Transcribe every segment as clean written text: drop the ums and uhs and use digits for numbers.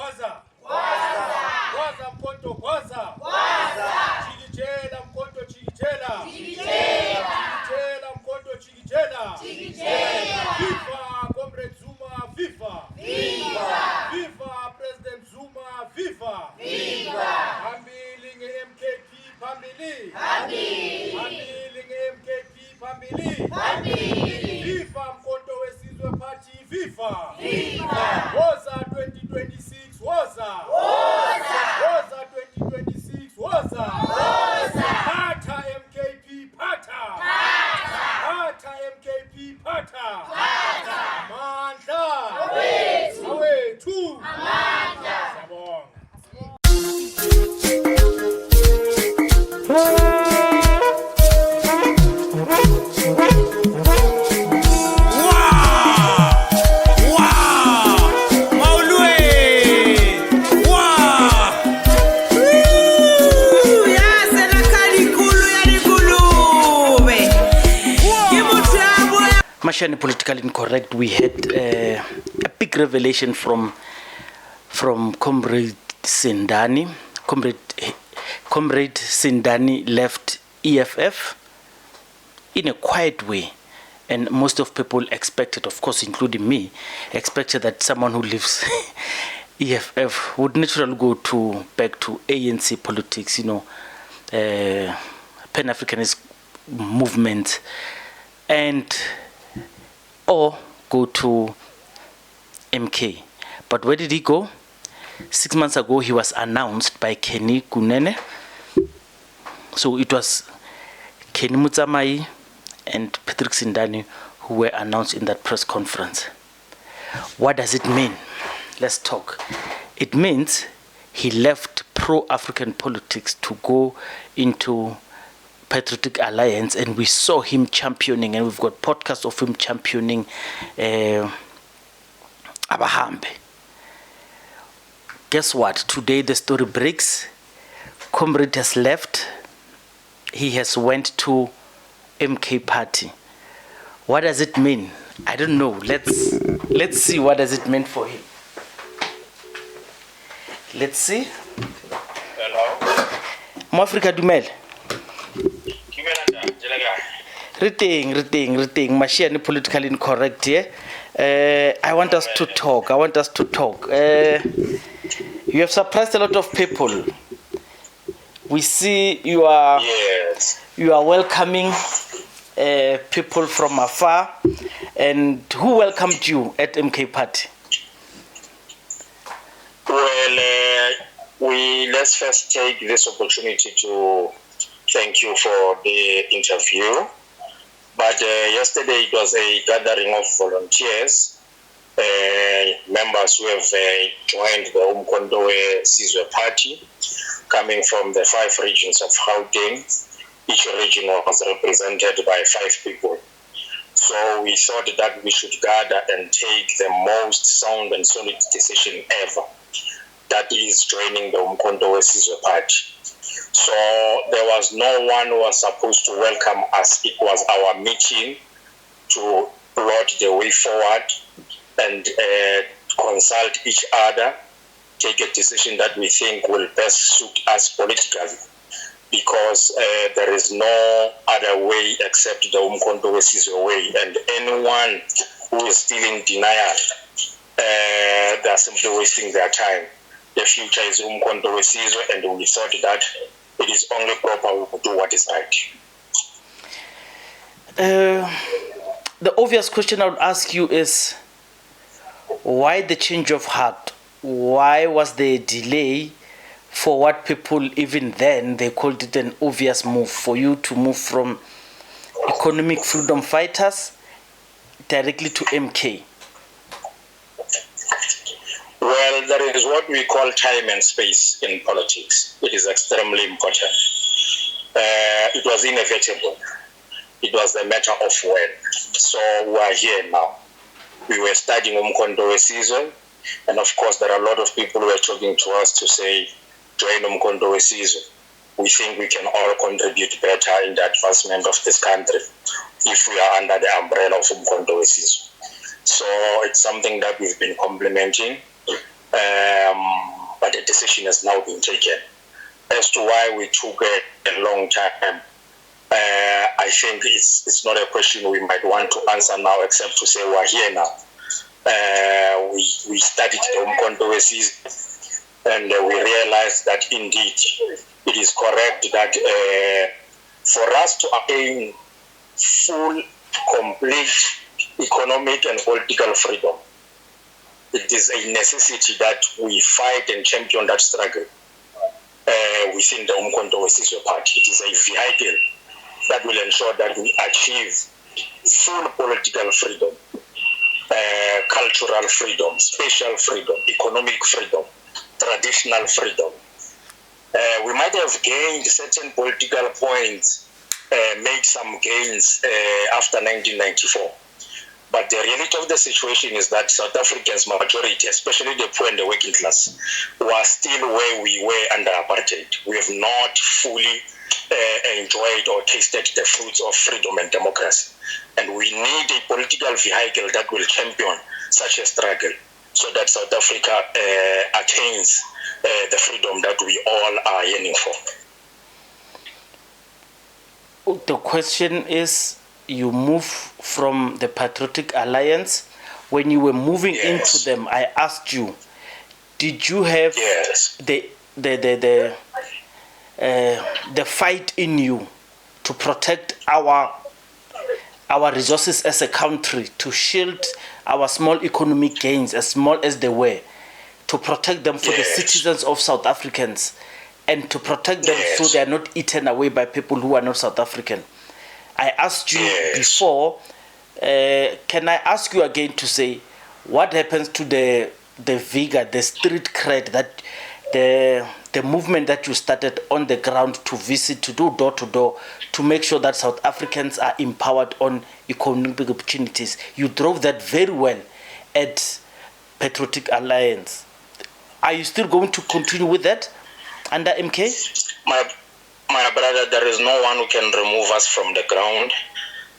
Gwaza. Gwaza mkonto Gwaza. Chigitela mkonto Chigitela. Chigitela mkonto Chigitela. FIFA Comrade Zuma FIFA. FIFA President Zuma FIFA. Pambili nge-MKP pambili. Pambili nge-MKP pambili. FIFA mkonto wesizwe party FIFA. Woza 2026 woza. Woza 2026 woza. Pata MKP pata. Pata MKP pata. Amandla. Awethu. Siyabonga. Mashani Politically Incorrect, we had a big revelation from Comrade Sindane. Comrade Sindane left EFF in a quiet way, and most of people expected, of course including me, expected that someone who leaves EFF would naturally go back to ANC politics, Pan-Africanist movement, or go to MK. But where did he go? 6 months ago, he was announced by Kenny Kunene. So it was Kenny Mutsamai and Patrick Sindane who were announced in that press conference. What does it mean? Let's talk. It means he left pro-African politics to go into Patriotic Alliance, and we saw him championing, and we've got podcasts of him championing Abahambe. Guess what? Today the story breaks. Comrade has left. He has went to MK party. What does it mean? I don't know. Let's see what does it mean for him. Let's see. Hello. Mo Africa Dumele. Reting, Mashani Politically Incorrect here. I want us to talk. You have surprised a lot of people. We see you are welcoming people from afar. And who welcomed you at MK Party? Well, let's first take this opportunity to thank you for the interview. But yesterday it was a gathering of volunteers, members who have joined the Umkhonto Sizwe Party, coming from the 5 regions of Gauteng. Each region was represented by 5 people. So we thought that we should gather and take the most sound and solid decision ever. That is joining the Umkhonto Sizwe Party. So there was no one who was supposed to welcome us. It was our meeting to plot the way forward and consult each other, take a decision that we think will best suit us politically, because there is no other way except the Umkhonto Sizwe way, and anyone who is still in denial, they are simply wasting their time. The future is Umkhonto Sizwe, and we thought that it is only proper to do what is right. The obvious question I would ask you is, why the change of heart? Why was there a delay for what people, even then, they called it an obvious move, for you to move from economic freedom fighters directly to MK? Well, there is what we call time and space in politics. It is extremely important. It was inevitable. It was a matter of when. So we are here now. We were studying Umkhonto Sizwe, and of course there are a lot of people who are talking to us to say, join Umkhonto Sizwe. We think we can all contribute better in the advancement of this country if we are under the umbrella of Umkhonto Sizwe. So it's something that we've been complementing. but a decision has now been taken. As to why we took a long time, I think it's not a question we might want to answer now, except to say we're here now. We studied the controversies, and we realized that indeed it is correct that for us to attain full, complete economic and political freedom, it is a necessity that we fight and champion that struggle within the Umkhonto weSizwe Party. It is a vehicle that will ensure that we achieve full political freedom, cultural freedom, spatial freedom, economic freedom, traditional freedom. We might have gained certain political points, made some gains after 1994. But the reality of the situation is that South Africans' majority, especially the poor and the working class, were still where we were under apartheid. We have not fully enjoyed or tasted the fruits of freedom and democracy. And we need a political vehicle that will champion such a struggle so that South Africa attains the freedom that we all are yearning for. The question is, you move from the Patriotic Alliance. When you were moving into them, I asked you, did you have the fight in you to protect our resources as a country, to shield our small economic gains, as small as they were, to protect them for the citizens of South Africans, and to protect them so they are not eaten away by people who are not South African? I asked you before, can I ask you again to say, what happens to the vigor, the street cred, that the movement that you started on the ground to visit, to do door to door, to make sure that South Africans are empowered on economic opportunities? You drove that very well at Patriotic Alliance. Are you still going to continue with that under MK? My brother, there is no one who can remove us from the ground.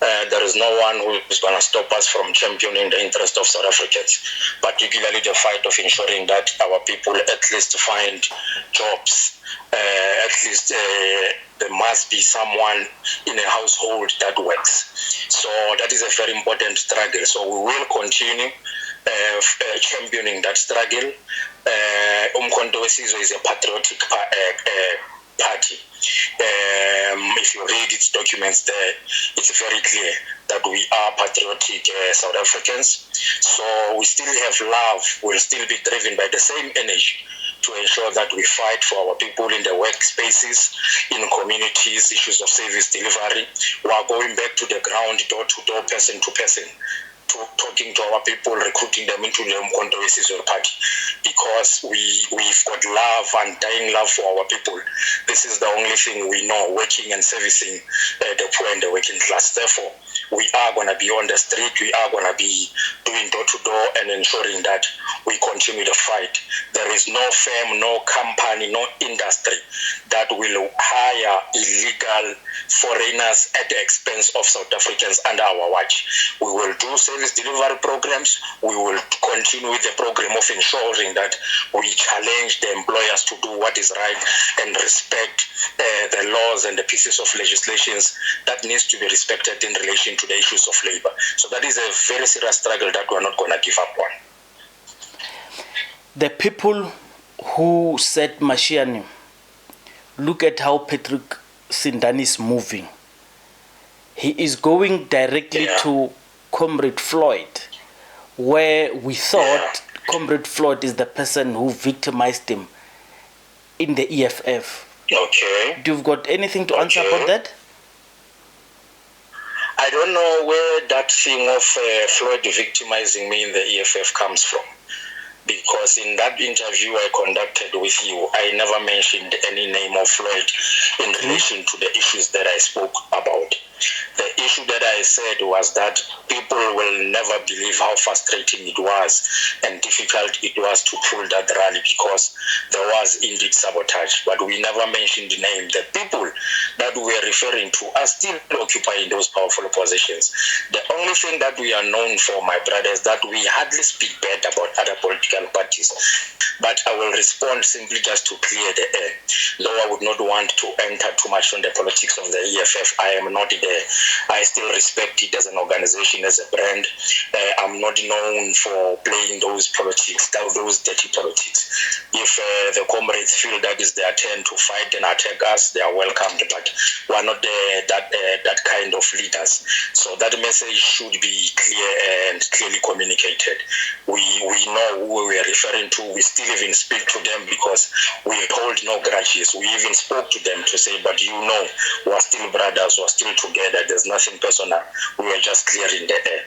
There is no one who is going to stop us from championing the interest of South Africans, particularly the fight of ensuring that our people at least find jobs. At least there must be someone in a household that works. So that is a very important struggle. So we will continue championing that struggle. Umkhonto weSizwe is a patriotic party. If you read its documents there, it's very clear that we are patriotic South Africans. So we still have love. We'll still be driven by the same energy to ensure that we fight for our people in the workspaces, in communities, issues of service delivery. We are going back to the ground, door to door, person to person, talking to our people, recruiting them into the Umkhonto weSizwe Party, because we've got love, undying love for our people. This is the only thing we know, working and servicing the poor and the working class. Therefore, we are going to be on the street, we are going to be doing door to door and ensuring that we continue the fight. There is no firm, no company, no industry that will hire illegal foreigners at the expense of South Africans under our watch. We will do service delivery programs. We will continue with the program of ensuring that we challenge the employers to do what is right and respect the laws and the pieces of legislations that needs to be respected in relation to the issues of labor. So that is a very serious struggle that we're not going to give up on. The people who said Mashiane, look at how Patrick Sindane is moving. He is going directly to Comrade Floyd, where we thought Comrade Floyd is the person who victimized him in the EFF. Okay. Do you've got anything to answer about that? I don't know where that thing of Floyd victimizing me in the EFF comes from, because in that interview I conducted with you, I never mentioned any name of Floyd in relation to the issues that I spoke about. The issue that I said was that people will never believe how frustrating it was and difficult it was to pull that rally, because there was indeed sabotage. But we never mentioned the name. The people that we are referring to are still occupying those powerful positions. The only thing that we are known for, my brothers, that we hardly speak bad about other political parties. but I will respond simply just to clear the air. Though I would not want to enter too much on the politics of the EFF, I am not there. I still respect it as an organization, as a brand. I'm not known for playing those politics, those dirty politics. If the comrades feel that is their turn to fight and attack us, they are welcomed, but we are not that kind of leaders. So that message should be clear and clearly communicated. We know who we are referring to. We still even speak to them because we hold no grudges. We even spoke to them to say, but we are still brothers, we are still together. There's nothing personal. We are just clearing the air.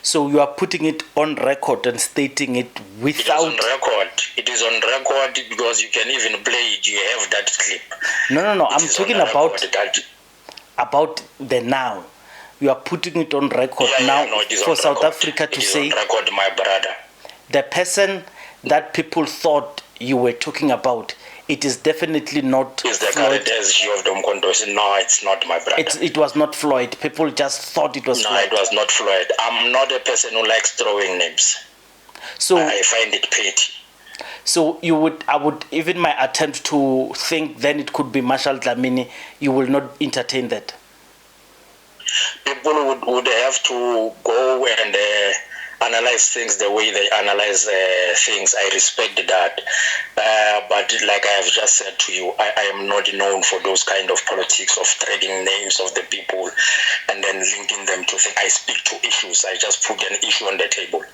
So you are putting it on record and stating it without... It is on record because you can even play it. You have that clip. No. I'm talking about the now. You are putting it on record for South Africa to say... It is on record, my brother. The person that people thought you were talking about, it is definitely not Is the Floyd. current SG of the Umkhonto? No, it's not, my brother. It was not Floyd. People just thought it was Floyd. No, it was not Floyd. I'm not a person who likes throwing names. So I find it petty. So I would even my attempt to think then it could be Marshall Dlamini, you will not entertain that. People would have to go and analyze things the way they analyze things. I respect that. But like I have just said to you, I am not known for those kind of politics of trading names of the people and then linking them to things. I speak to issues. I just put an issue on the table.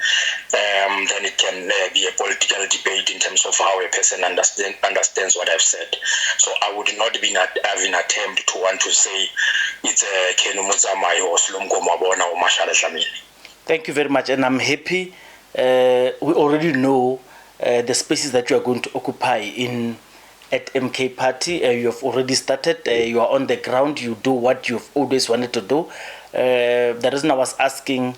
Then it can be a political debate in terms of how a person understands what I've said. So I would not be having an attempt to want to say it's Kenu Muzamai or Slumgo Mabona or Marshall Dlamini. Thank you very much, and I'm happy. We already know the spaces that you are going to occupy at MK Party. You have already started. You are on the ground. You do what you've always wanted to do. The reason I was asking,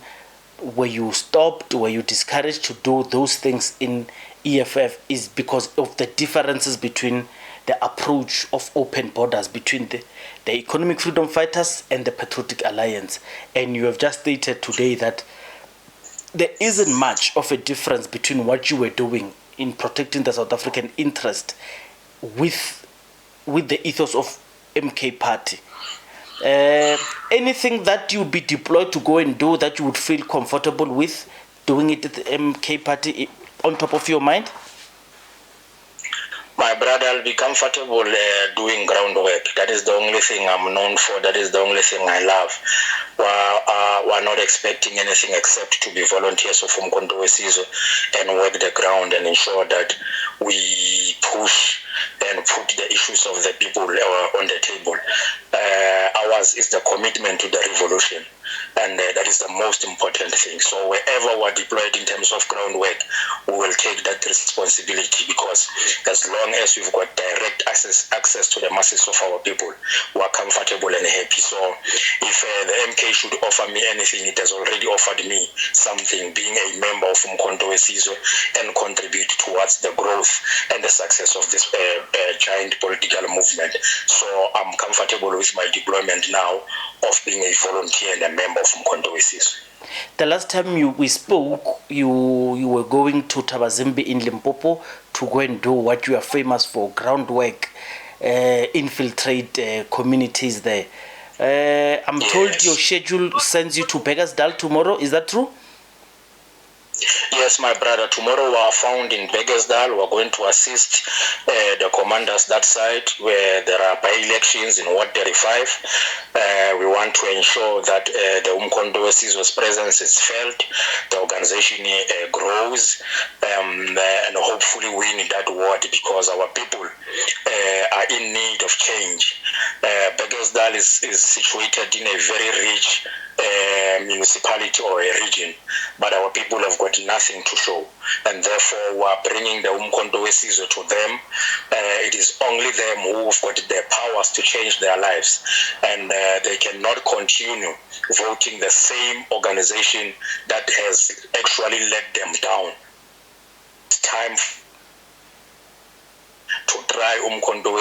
were you stopped, were you discouraged to do those things in EFF, is because of the differences between the approach of open borders between the Economic Freedom Fighters and the Patriotic Alliance. And you have just stated today that there isn't much of a difference between what you were doing in protecting the South African interest with the ethos of MK Party. Anything that you would be deployed to go and do that you would feel comfortable with doing it at the MK Party on top of your mind? My brother, I'll be comfortable doing groundwork. That is the only thing I'm known for. That is the only thing I love. We're not expecting anything except to be volunteers of Umkhonto and work the ground and ensure that we push and put the issues of the people on the table. Ours is the commitment to the revolution, and that is the most important thing. So wherever we're deployed in terms of groundwork, we will take that responsibility, because as long as we've got direct access to the masses of our people, we're comfortable and happy. So if the MK should offer me anything, it has already offered me something, being a member of Umkhonto and contribute towards the growth and the success of this giant political movement. So I'm comfortable with my deployment now of being a volunteer and a member of Umkhonto. The last time we spoke, you were going to Tabazimbi in Limpopo to go and do what you are famous for, groundwork, infiltrate communities there. I'm told your schedule sends you to Beggersdal tomorrow. Is that true? Yes, my brother. Tomorrow we are found in Beggersdal. We're going to assist the commanders that side where there are by-elections in Ward 35. We want to ensure that the Umkhonto presence is felt, the organization grows, and hopefully win that ward, because our people are in need of change. Beggersdal is situated in a very rich municipality or a region, but our people have got nothing to show, and therefore we are bringing the Umkhonto to them. It is only them who have got the powers to change their lives, and they cannot continue voting the same organization that has actually let them down. It's time to try Umkhonto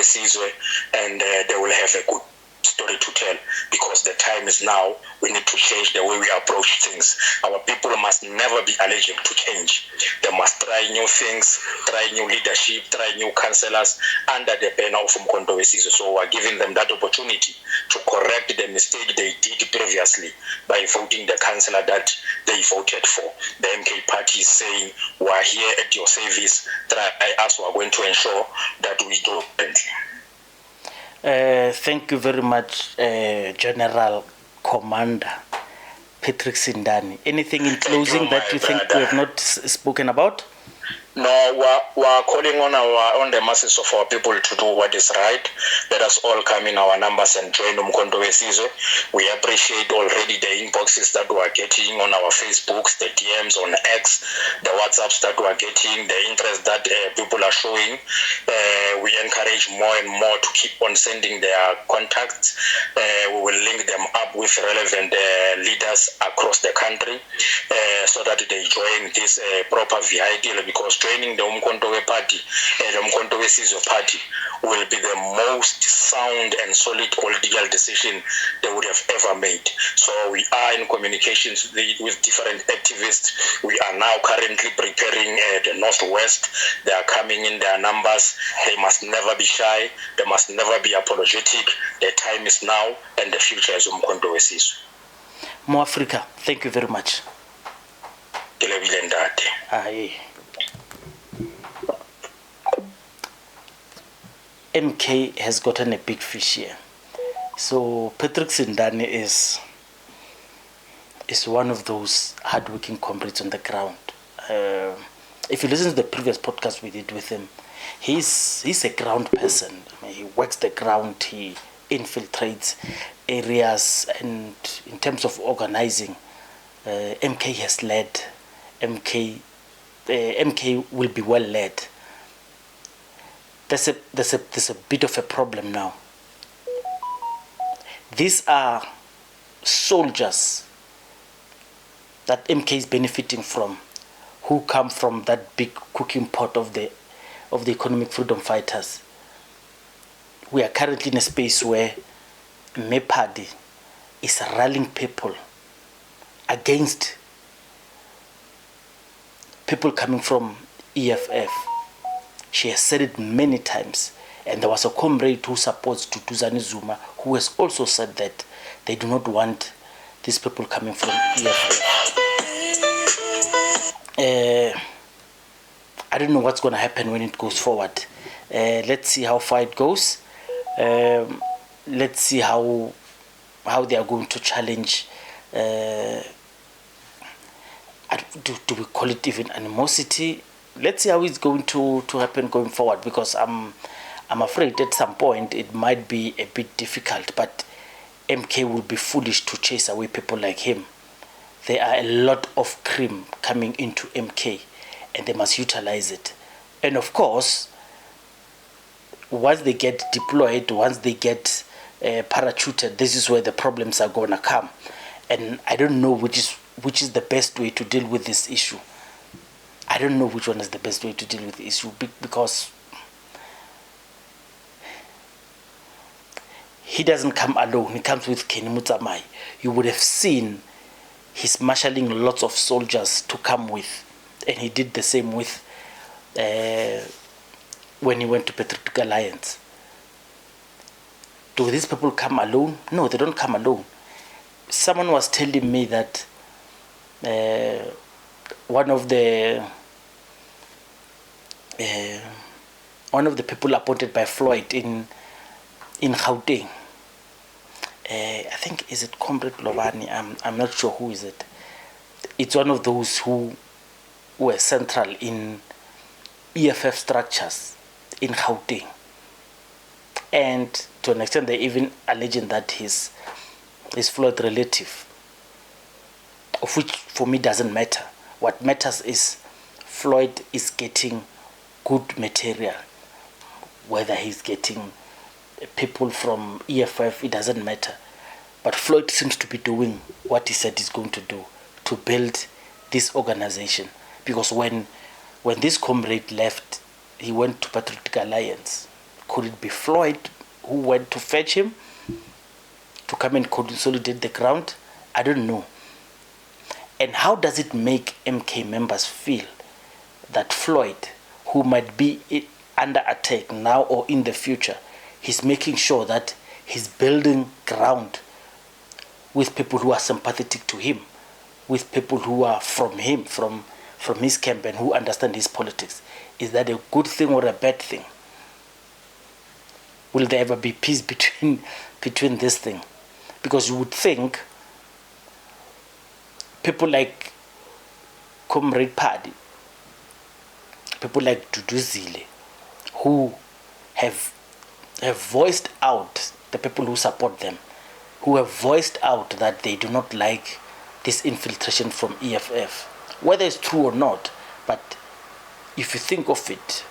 and they will have a good story to tell, because the time is now. We need to change the way we approach things. Our people must never be allergic to change. They must try new things, try new leadership, try new councillors under the banner of Umkhonto weSizwe. So we're giving them that opportunity to correct the mistake they did previously by voting the councillor that they voted for. The MK party is saying, we're here at your service, try us, we're going to ensure that we do it. Thank you very much, General Commander Patrick Sindane. Anything in closing that you think we have not spoken about? No, we're calling on the masses of our people to do what is right. Let us all come in our numbers and join Umkhonto weSizwe. We appreciate already the inboxes that we are getting on our Facebooks, the DMs on X, the WhatsApps that we are getting, the interest that people are showing. We encourage more and more to keep on sending their contacts. We will link them up with relevant leaders across the country so that they join this proper vehicle, because joining the Umkhonto we party and the Umkhonto weSizwe party will be the most sound and solid political decision they would have ever made. So we are in communications with different activists. We are now currently preparing the Northwest. They are coming in their numbers. They must never be shy. They must never be apologetic. The time is now, and the future is Umkhonto weSizwe. Mo Africa, thank you very much. Aye. MK has gotten a big fish here. So Patrick Sindane is one of those hardworking comrades on the ground. If you listen to the previous podcast we did with him, he's a ground person. I mean, he works the ground, he infiltrates areas, and in terms of organizing, MK has led. MK will be well led. There's a bit of a problem now. These are soldiers that MK is benefiting from, who come from that big cooking pot of the economic freedom fighters. We are currently in a space where MEPADI is rallying people against people coming from EFF. She has said it many times. And there was a comrade who supports Tutuzani Zuma who has also said that they do not want these people coming from EFF. I don't know what's going to happen when it goes forward. Let's see how far it goes. Let's see how they are going to challenge. Do we call it even animosity? Let's see how it's going to happen going forward, because I'm afraid at some point it might be a bit difficult, but MK will be foolish to chase away people like him. There are a lot of cream coming into MK, and they must utilize it. And of course, once they get deployed, once they get parachuted, this is where the problems are going to come. And I don't know which is the best way to deal with this issue. I don't know which one is the best way to deal with the issue, because he doesn't come alone. He comes with Kenny Mutsamai. You would have seen he's marshalling lots of soldiers to come with, and he did the same with when he went to Patriotic Alliance. Do these people come alone? No, they don't come alone. Someone was telling me that one of the people appointed by Floyd in Gauteng, I think, is it Comrade Lovani? I'm not sure who is it. It's one of those who were central in EFF structures in Gauteng, and to an extent they even alleging that he's Floyd relative, of which for me doesn't matter. What matters is Floyd is getting good material. Whether he's getting people from EFF, it doesn't matter. But Floyd seems to be doing what he said he's going to do, to build this organization. Because when this comrade left, he went to Patriotic Alliance. Could it be Floyd who went to fetch him? to come and consolidate the ground? I don't know. And how does it make MK members feel that Floyd, who might be under attack now or in the future, he's making sure that he's building ground with people who are sympathetic to him, with people who are from him, from his camp, and who understand his politics? Is that a good thing or a bad thing? Will there ever be peace between this thing? Because you would think people like Comrade Paddy, people like Duduzile, who have voiced out, the people who support them, who have voiced out that they do not like this infiltration from EFF, whether it's true or not. But if you think of it,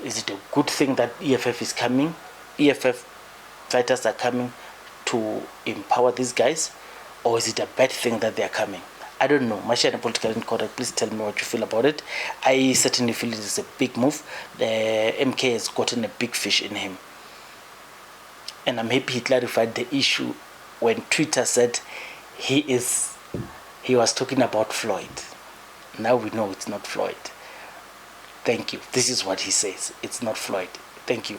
is it a good thing that EFF is coming? EFF fighters are coming to empower these guys? Or is it a bad thing that they are coming? I don't know. Masha and Political Incorrect, please tell me what you feel about it. I certainly feel it is a big move. The MK has gotten a big fish in him. And I'm happy he clarified the issue when Twitter said he was talking about Floyd. Now we know it's not Floyd. Thank you. This is what he says. It's not Floyd. Thank you.